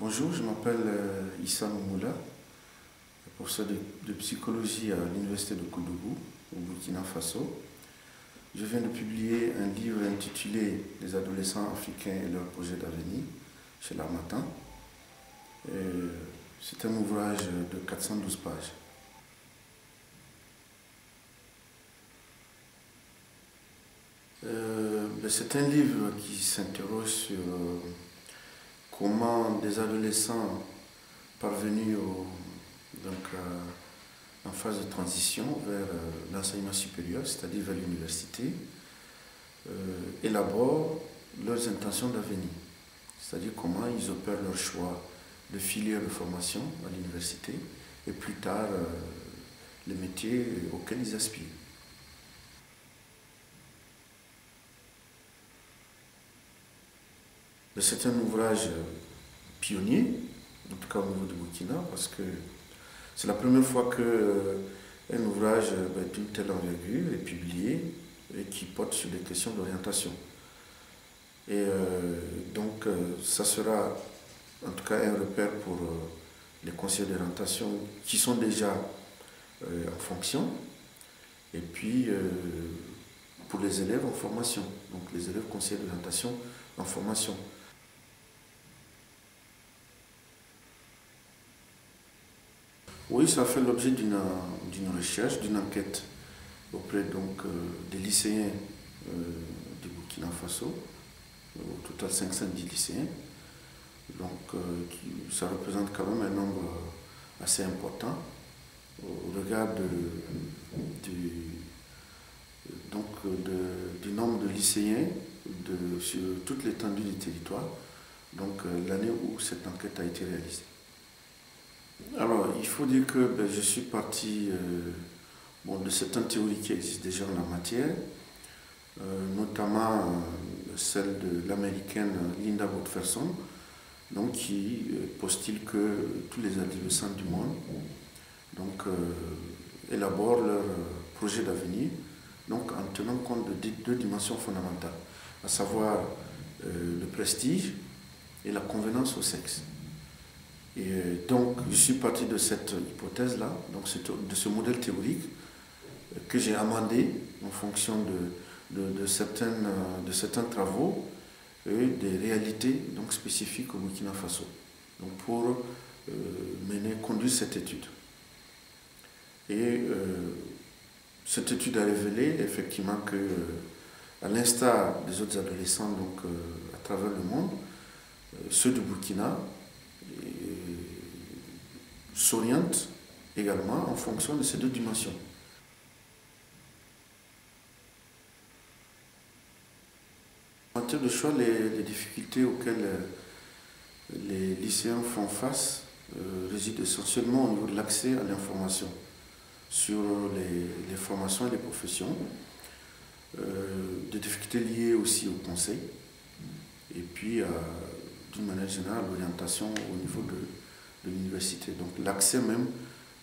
Bonjour, je m'appelle Issa Moumoula, professeur de psychologie à l'université de Koudougou, au Burkina Faso. Je viens de publier un livre intitulé « Les adolescents africains et leurs projets d'avenir » chez l'Harmattan. C'est un ouvrage de 412 pages. C'est un livre qui s'interroge sur comment des adolescents parvenus en phase de transition vers l'enseignement supérieur, c'est-à-dire vers l'université, élaborent leurs intentions d'avenir, c'est-à-dire comment ils opèrent leur choix de filière de formation à l'université et plus tard les métiers auxquels ils aspirent. C'est un ouvrage pionnier, en tout cas au niveau du Burkina, parce que c'est la première fois qu'un ouvrage d'une telle envergure est publié et qui porte sur des questions d'orientation. Et donc ça sera en tout cas un repère pour les conseillers d'orientation qui sont déjà en fonction, et puis pour les élèves en formation, donc les élèves conseillers d'orientation en formation. Oui, ça fait l'objet d'une recherche, d'une enquête auprès des lycéens du Burkina Faso, au total 510 lycéens. Donc ça représente quand même un nombre assez important au regard du nombre de lycéens sur toute l'étendue du territoire, donc l'année où cette enquête a été réalisée. Alors, il faut dire que je suis parti de certaines théories qui existent déjà en la matière, notamment celle de l'américaine Linda Woodferson, donc, qui postule que tous les adolescents du monde élaborent leur projet d'avenir en tenant compte de deux dimensions fondamentales, à savoir le prestige et la convenance au sexe. Et donc, je suis parti de cette hypothèse-là, de ce modèle théorique que j'ai amendé en fonction de certains travaux et des réalités spécifiques au Burkina Faso, pour conduire cette étude. Et cette étude a révélé effectivement que, à l'instar des autres adolescents à travers le monde, ceux du Burkina s'orientent également en fonction de ces deux dimensions. En matière de choix, les difficultés auxquelles les lycéens font face résident essentiellement au niveau de l'accès à l'information sur les formations et les professions, des difficultés liées aussi au conseil, et puis d'une manière générale l'orientation au niveau de l'université, donc l'accès même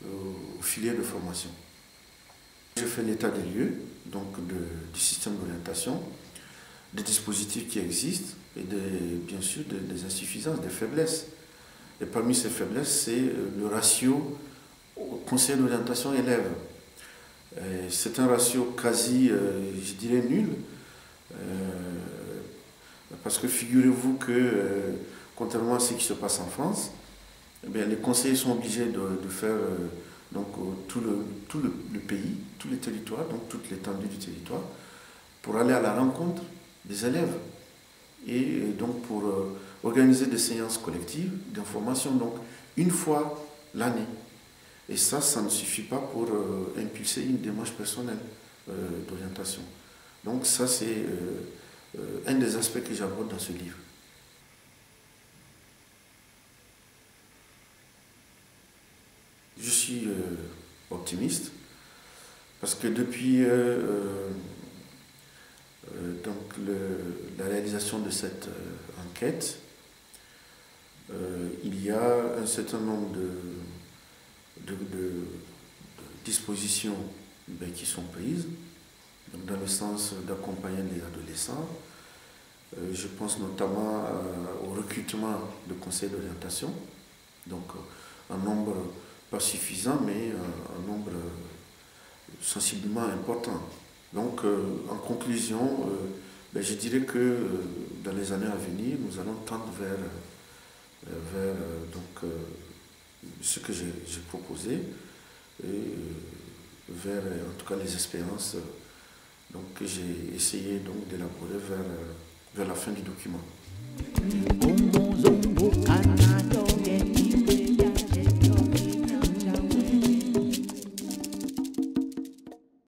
aux filières de formation. Je fais l'état des lieux du système d'orientation, des dispositifs qui existent et bien sûr des insuffisances, des faiblesses. Et parmi ces faiblesses, c'est le ratio conseiller d'orientation élève. C'est un ratio quasi, je dirais, nul, parce que figurez-vous que, contrairement à ce qui se passe en France, les conseillers sont obligés de faire tout le pays, tous les territoires, donc toute l'étendue du territoire, pour aller à la rencontre des élèves et donc pour organiser des séances collectives d'information, une fois l'année. Et ça ne suffit pas pour impulser une démarche personnelle d'orientation. Donc ça, c'est un des aspects que j'aborde dans ce livre. Je suis optimiste parce que depuis la réalisation de cette enquête, il y a un certain nombre de dispositions qui sont prises dans le sens d'accompagner les adolescents Je pense notamment au recrutement de conseils d'orientation. Donc un nombre pas suffisant, mais un nombre sensiblement important. Donc en conclusion, je dirais que dans les années à venir, nous allons tendre vers ce que j'ai proposé, et vers en tout cas les expériences que j'ai essayé d'élaborer vers la fin du document.